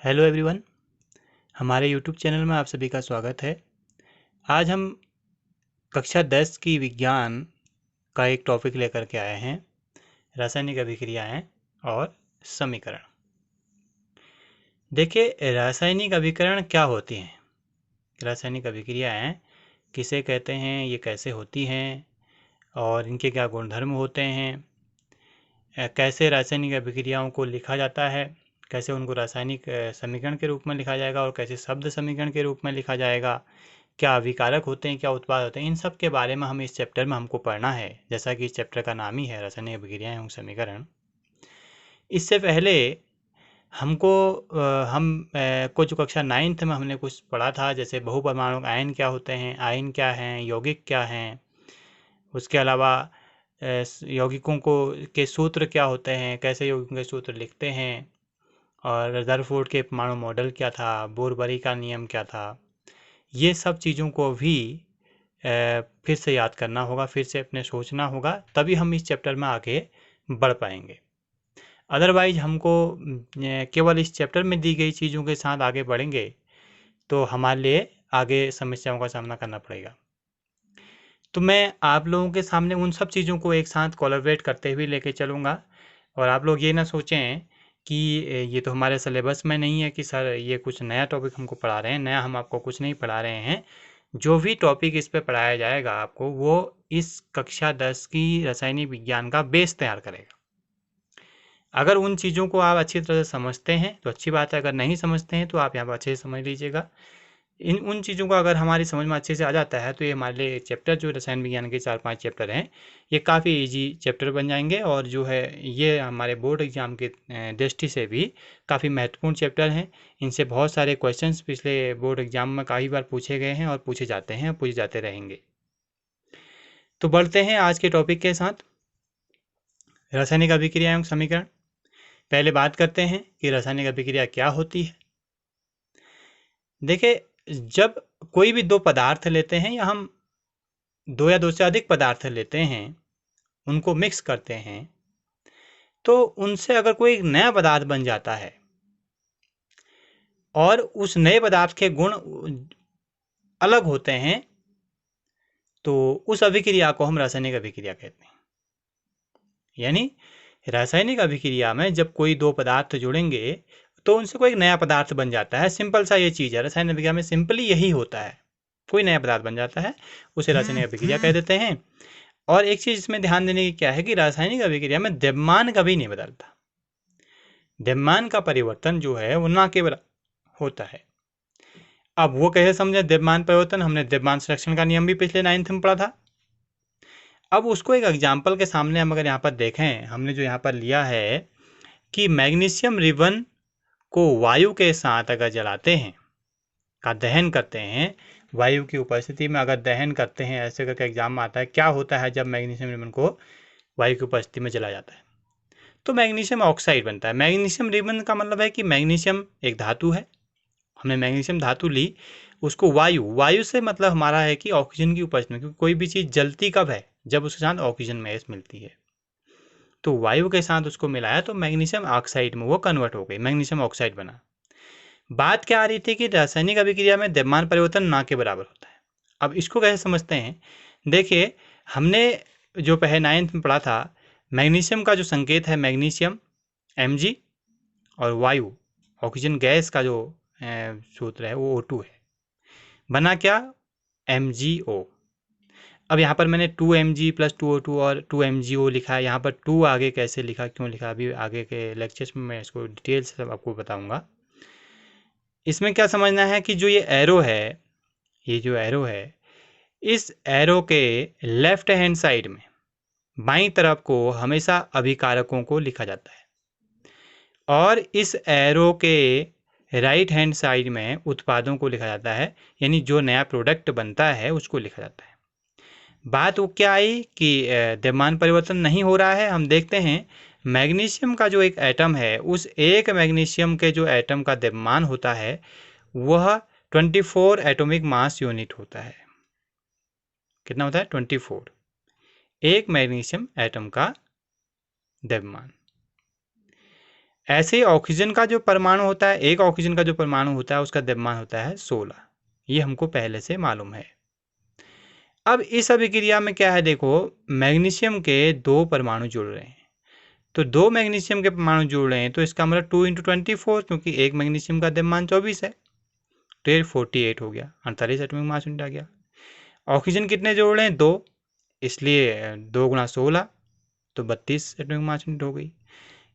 Hello everyone, हमारे YouTube channel में आप सभी का स्वागत है। आज हम कक्षा 10 की विज्ञान का एक टॉपिक लेकर के आए हैं, रासायनिक अभिक्रियाएं और समीकरण। देखिए, रासायनिक अभिकरण क्या होती हैं, रासायनिक अभिक्रियाएं किसे कहते हैं, ये कैसे होती हैं और इनके क्या गुणधर्म होते हैं, कैसे रासायनिक अभिक्रियाओं को लिखा जाता है, कैसे उनको रासायनिक समीकरण के रूप में लिखा जाएगा और कैसे शब्द समीकरण के रूप में लिखा जाएगा, क्या अभिकारक होते हैं, क्या उत्पाद होते हैं, इन सब के बारे में हम इस चैप्टर में हमको पढ़ना है। जैसा कि इस चैप्टर का नाम ही है रासायनिक अभिक्रियाएं एवं समीकरण। इससे पहले हमको कुछ कक्षा 9th में हमने कुछ पढ़ा था, जैसे बहुपरमाणु आयन क्या होते हैं, आयन क्या हैं, यौगिक क्या हैं, उसके अलावा यौगिकों को के सूत्र क्या होते हैं, कैसे यौगिकों के सूत्र लिखते हैं, और रदरफोर्ड के परमाणु मॉडल क्या था, बोरबरी का नियम क्या था। ये सब चीज़ों को भी फिर से याद करना होगा, फिर से अपने सोचना होगा, तभी हम इस चैप्टर में आगे बढ़ पाएंगे। अदरवाइज हमको केवल इस चैप्टर में दी गई चीज़ों के साथ आगे बढ़ेंगे तो हमारे लिए आगे समस्याओं का सामना करना पड़ेगा। तो मैं आप लोगों के सामने उन सब चीज़ों को एक साथ कोलैबोरेट करते हुए लेके चलूँगा, और आप लोग ये ना सोचें कि ये तो हमारे सिलेबस में नहीं है कि सर ये कुछ नया टॉपिक हमको पढ़ा रहे हैं। नया हम आपको कुछ नहीं पढ़ा रहे हैं। जो भी टॉपिक इस पे पढ़ाया जाएगा आपको, वो इस कक्षा 10 की रासायनिक विज्ञान का बेस तैयार करेगा। अगर उन चीज़ों को आप अच्छी तरह से समझते हैं तो अच्छी बात है, अगर नहीं समझते हैं तो आप यहाँ पर अच्छे से समझ लीजिएगा। उन चीज़ों को अगर हमारी समझ में अच्छे से आ जाता है तो ये हमारे लिए चैप्टर, जो रसायन विज्ञान के 4-5 चैप्टर हैं, ये काफ़ी इजी चैप्टर बन जाएंगे। और जो है ये हमारे बोर्ड एग्जाम के दृष्टि से भी काफ़ी महत्वपूर्ण चैप्टर हैं। इनसे बहुत सारे क्वेश्चंस पिछले बोर्ड एग्जाम में काफ़ी बार पूछे गए हैं और पूछे जाते हैं, पूछे जाते रहेंगे। तो बढ़ते हैं आज के टॉपिक के साथ, रासायनिक अभिक्रिया एवं समीकरण। पहले बात करते हैं कि रासायनिक अभिक्रिया क्या होती है। देखिए, जब कोई भी दो पदार्थ लेते हैं या हम दो या दो से अधिक पदार्थ लेते हैं, उनको मिक्स करते हैं, तो उनसे अगर कोई एक नया पदार्थ बन जाता है और उस नए पदार्थ के गुण अलग होते हैं, तो उस अभिक्रिया को हम रासायनिक अभिक्रिया कहते हैं। यानी रासायनिक अभिक्रिया में जब कोई दो पदार्थ जुड़ेंगे तो उनसे कोई एक नया पदार्थ बन जाता है। सिंपल सा ये चीज़ है, रासायनिक अभिक्रिया में सिंपली यही होता है, कोई नया पदार्थ बन जाता है, उसे रासायनिक अभिक्रिया कह देते हैं। और एक चीज़ इसमें ध्यान देने की क्या है कि रासायनिक अभिक्रिया में द्रव्यमान कभी नहीं बदलता। द्रव्यमान का परिवर्तन जो है वो ना के बराबर होता है। अब वो कैसे समझे द्रव्यमान परिवर्तन, हमने द्रव्यमान संरक्षण का नियम भी पिछले 9th में पढ़ा था। अब उसको एक एग्जाम्पल के सामने हम अगर यहाँ पर देखें, हमने जो यहाँ पर लिया है कि मैग्नीशियम रिबन को वायु के साथ अगर जलाते हैं, का दहन करते हैं, वायु की उपस्थिति में अगर दहन करते हैं, ऐसे करके एग्जाम में आता है, क्या होता है जब मैग्नीशियम रिबन को वायु की उपस्थिति में जलाया जाता है, तो मैग्नीशियम ऑक्साइड बनता है। मैग्नीशियम रिबन का मतलब है कि मैग्नीशियम एक धातु है, हमने मैग्नीशियम धातु ली, उसको वायु से मतलब हमारा है कि ऑक्सीजन की उपस्थिति में, क्योंकि कोई भी चीज़ जलती कब है, जब उसके साथ ऑक्सीजन गैस मिलती है। तो वायु के साथ उसको मिलाया तो मैग्नीशियम ऑक्साइड में वो कन्वर्ट हो गई, मैग्नीशियम ऑक्साइड बना। बात क्या आ रही थी कि रासायनिक अभिक्रिया में द्रव्यमान परिवर्तन ना के बराबर होता है। अब इसको कैसे समझते हैं, देखिए हमने जो पहले 9th में पढ़ा था, मैग्नीशियम का जो संकेत है मैग्नीशियम Mg, और वायु ऑक्सीजन गैस का जो सूत्र है वो O2 है। बना क्या, MgO। अब यहाँ पर मैंने 2Mg + 2O2 और 2MgO लिखा है। यहाँ पर 2 आगे कैसे लिखा, क्यों लिखा, अभी आगे के लेक्चर्स में मैं इसको डिटेल से सब आपको बताऊँगा। इसमें क्या समझना है कि जो ये एरो है, ये जो एरो है, इस एरो के लेफ्ट हैंड साइड में बाईं तरफ को हमेशा अभिकारकों को लिखा जाता है, और इस एरो के राइट हैंड साइड में उत्पादों को लिखा जाता है, यानी जो नया प्रोडक्ट बनता है उसको लिखा जाता है। बात वो क्या आई कि द्रव्यमान परिवर्तन नहीं हो रहा है। हम देखते हैं मैग्नीशियम का जो एक एटम है, उस एक मैग्नीशियम के जो एटम का द्रव्यमान होता है वह 24 एटॉमिक मास यूनिट होता है। कितना होता है, 24, एक मैग्नीशियम एटम का द्रव्यमान। ऐसे ही ऑक्सीजन का जो परमाणु होता है, एक ऑक्सीजन का जो परमाणु होता है उसका द्रव्यमान होता है 16। ये हमको पहले से मालूम है। अब इस अभिक्रिया में क्या है, देखो मैग्नीशियम के 2 परमाणु जुड़ रहे हैं, तो 2 मैग्नीशियम के परमाणु जुड़ रहे हैं, तो इसका मतलब 2 × 24, क्योंकि एक मैग्नीशियम का द्रव्यमान 24 है, तो ये 48 हो गया, 48 एटॉमिक मास यूनिट आ गया। ऑक्सीजन कितने जोड़ रहे हैं, 2, इसलिए 2 × 16 तो 32 एटॉमिक मास यूनिट हो गई।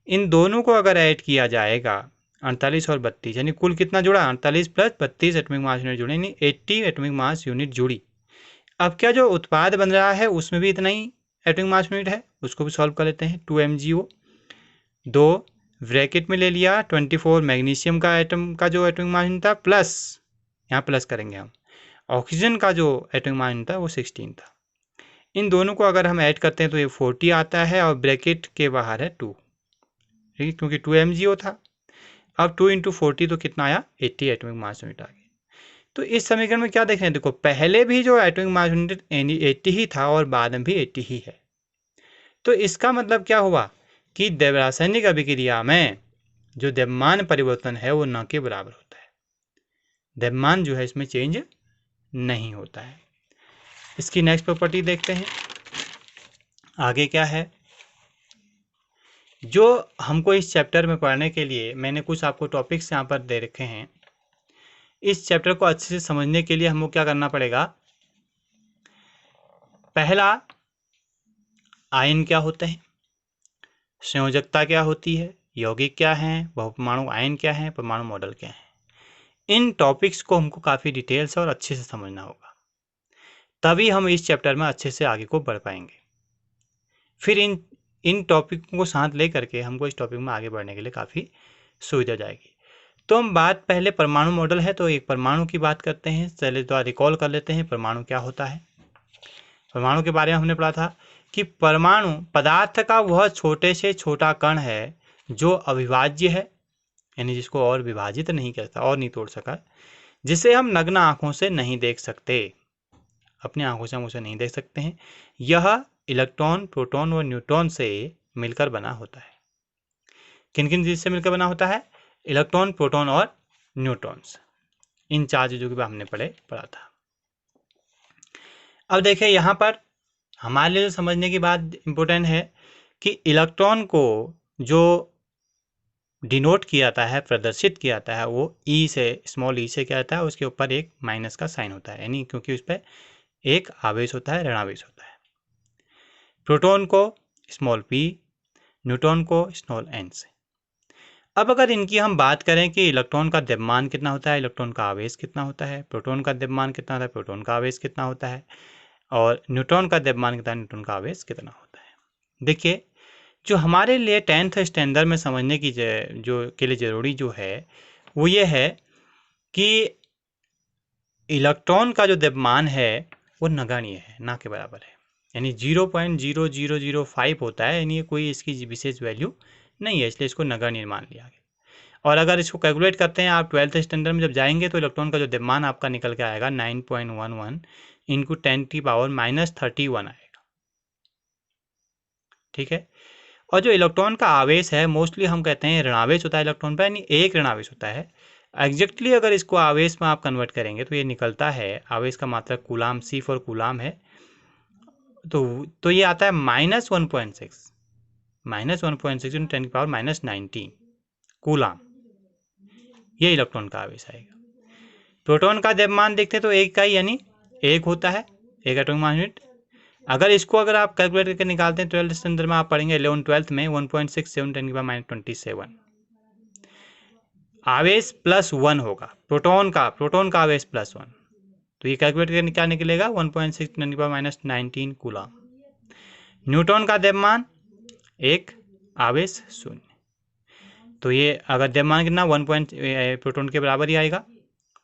इन दोनों को अगर ऐड किया जाएगा 48 और 32, यानी कुल कितना जुड़ा, 48 + 32 एटॉमिक मास यूनिट जुड़े, यानी 80 एटॉमिक मास यूनिट जुड़ी। अब क्या जो उत्पाद बन रहा है उसमें भी इतना ही एटॉमिक मास यूनिट है, उसको भी सॉल्व कर लेते हैं। 2 MgO, 2 ब्रैकेट में ले लिया 24 मैग्नीशियम का एटम का जो एटॉमिक मास यूनिट था, प्लस यहाँ प्लस करेंगे हम ऑक्सीजन का जो एटॉमिक मास यूनिट था वो 16 था। इन दोनों को अगर हम ऐड करते हैं तो ये 40 आता है, और ब्रैकेट के बाहर है 2, ठीक है, क्योंकि 2 MgO था। अब 2 × 40 तो कितना आया, 80 एटॉमिक मास यूनिट आ गया। तो इस समीकरण में क्या देख रहे हैं, देखो पहले भी जो एटॉमिक मास यूनिट 80 ही था और बाद में भी 80 ही है। तो इसका मतलब क्या हुआ कि रासायनिक अभिक्रिया में जो द्रव्यमान परिवर्तन है वो न के बराबर होता है, द्रव्यमान जो है इसमें चेंज नहीं होता है। इसकी नेक्स्ट प्रॉपर्टी देखते हैं आगे क्या है। जो हमको इस चैप्टर में पढ़ने के लिए मैंने कुछ आपको टॉपिक्स यहाँ पर दे रखे हैं। इस चैप्टर को अच्छे से समझने के लिए हमको क्या करना पड़ेगा, पहला आयन क्या होते हैं, संयोजकता क्या होती है, यौगिक क्या हैं, बहुपरमाणु आयन क्या हैं, परमाणु मॉडल क्या हैं। इन टॉपिक्स को हमको काफ़ी डिटेल से और अच्छे से समझना होगा, तभी हम इस चैप्टर में अच्छे से आगे को बढ़ पाएंगे। फिर इन टॉपिकों को साथ ले करके हमको इस टॉपिक में आगे बढ़ने के लिए काफ़ी सुविधा जाएगी। तो हम बात पहले परमाणु मॉडल है, तो एक परमाणु की बात करते हैं। चलिए तो रिकॉल कर लेते हैं परमाणु क्या होता है। परमाणु के बारे में हमने पढ़ा था कि परमाणु पदार्थ का वह छोटे से छोटा कण है जो अविभाज्य है, यानी जिसको और विभाजित नहीं करता और नहीं तोड़ सका, जिसे हम नग्न आंखों से नहीं देख सकते, अपनी आंखों से हम उसे नहीं देख सकते हैं। यह इलेक्ट्रॉन, प्रोटॉन और न्यूट्रॉन से मिलकर बना होता है। किन किन चीज से मिलकर बना होता है, इलेक्ट्रॉन, प्रोटॉन और न्यूट्रॉन्स। इन 4 चीजों के हमने पढ़ा था। अब देखिए यहाँ पर हमारे लिए जो समझने की बात इंपॉर्टेंट है कि इलेक्ट्रॉन को जो डिनोट किया जाता है, प्रदर्शित किया जाता है, वो ई से, स्मॉल ई से क्या आता है, उसके ऊपर एक माइनस का साइन होता है, यानी क्योंकि उस पर एक आवेश होता है, ऋणावेश होता है। प्रोटॉन को स्मॉल पी, न्यूट्रॉन को स्मॉल एन से। अब अगर इनकी हम बात करें कि इलेक्ट्रॉन का द्रव्यमान कितना होता है, इलेक्ट्रॉन का आवेश कितना होता है, प्रोटॉन का द्रव्यमान कितना होता है, प्रोटॉन का आवेश कितना होता है, और न्यूट्रॉन का द्रव्यमान कितना है, न्यूट्रॉन का आवेश कितना होता है। देखिए जो हमारे लिए 10th स्टैंडर्ड में समझने की जो के लिए ज़रूरी जो है वो ये है कि इलेक्ट्रॉन का जो द्रव्यमान है वो नगण्य है, ना के बराबर है, यानी 0.0005 होता है, यानी कोई इसकी विशेष वैल्यू नहीं है, इसलिए इसको नगण्य मान लिया गया। और अगर इसको कैलकुलेट करते हैं आप 12th स्टैंडर्ड में जब जाएंगे तो इलेक्ट्रॉन का जो द्रव्यमान आपका निकल के आएगा 9.11 × 10⁻31 आएगा, ठीक है। और जो इलेक्ट्रॉन का आवेश है मोस्टली हम कहते हैं ऋणावेश होता है इलेक्ट्रॉन पर, यानी एक ऋणावेश होता है। एग्जैक्टली अगर इसको आवेश में आप कन्वर्ट करेंगे तो ये निकलता है, आवेश का मात्रक कूलाम, सी फॉर कूलाम है, तो ये आता है -1.6 × 10⁻19 कूलाम, ये इलेक्ट्रॉन का आवेश आएगा। प्रोटॉन का द्रव्यमान देखते हैं तो एक का ही, यानी एक होता है, एक एटॉमिक मास यूनिट। अगर इसको आप कैलकुलेट करके निकालते हैं 12th स्टैंडर्ड में आप पढ़ेंगे 11th-12th में 1.67 × 10⁻27 आवेश +1 होगा प्रोटॉन का आवेश +1, तो ये कैलकुलेट करके क्या निकलेगा 1.6 × 10⁻19 कूलाम। न्यूट्रॉन का द्रव्यमान 1, आवेश 0, तो ये अगर द्रव्यमान कितना प्रोटॉन के बराबर ही आएगा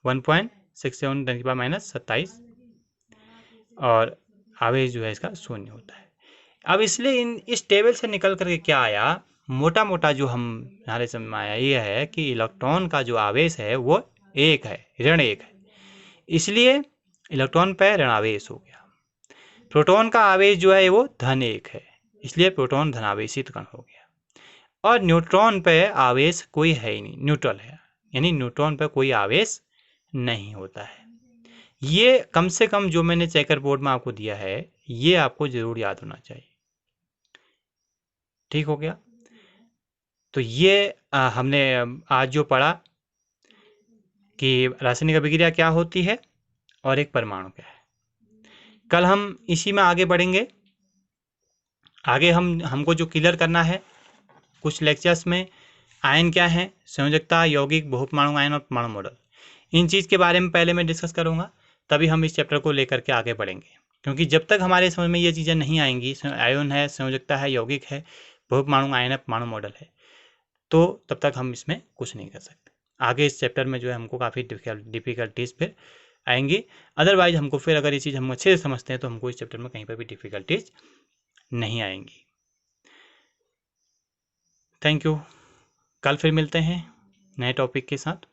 1.67 × 10⁻27, और आवेश जो है इसका 0 होता है। अब इसलिए इस टेबल से निकल करके क्या आया, मोटा मोटा जो हमारे समझ में आया ये है कि इलेक्ट्रॉन का जो आवेश है वो 1 है, ऋण 1 है, इसलिए इलेक्ट्रॉन पर ऋणावेश हो गया। प्रोटॉन का आवेश जो है वो धन 1 है, इसलिए प्रोटॉन धनावेशित कण हो गया। और न्यूट्रॉन पे आवेश कोई है ही नहीं, न्यूट्रल है, यानी न्यूट्रॉन पे कोई आवेश नहीं होता है। ये कम से कम जो मैंने चेकर बोर्ड में आपको दिया है ये आपको जरूर याद होना चाहिए। ठीक हो गया। तो ये हमने आज जो पढ़ा कि रासायनिक अभिक्रिया क्या होती है और एक परमाणु क्या है। कल हम इसी में आगे बढ़ेंगे। आगे हमको जो क्लियर करना है कुछ लेक्चर्स में, आयन क्या है, संयोजकता, यौगिक, बहुपरमाणु आयन और परमाणु मॉडल, इन चीज़ के बारे में पहले मैं डिस्कस करूंगा, तभी हम इस चैप्टर को लेकर के आगे बढ़ेंगे। क्योंकि जब तक हमारे समझ में ये चीज़ें नहीं आएंगी, आयन है, संयोजकता है, यौगिक है, बहुपरमाणु आयन है, परमाणु मॉडल है, तो तब तक हम इसमें कुछ नहीं कर सकते। आगे इस चैप्टर में जो है हमको काफ़ी डिफ़िकल्टीज फिर आएंगी। अदरवाइज हमको फिर अगर ये चीज़ हम अच्छे से समझते हैं तो हमको इस चैप्टर में कहीं पर भी डिफ़िकल्टीज नहीं आएंगी। Thank you. कल फिर मिलते हैं नए टॉपिक के साथ।